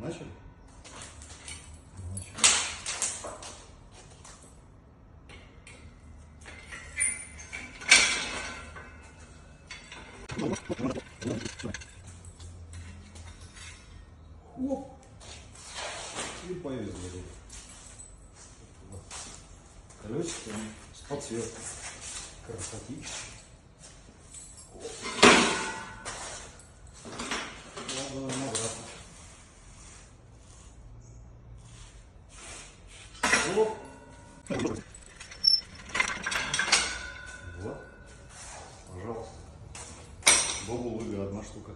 Начали? Начали. Хоп. И повезли. Колесики с подсветкой. Красотища. Обратно. Оп. Вот. Пожалуйста. Богу выгодна одна штука.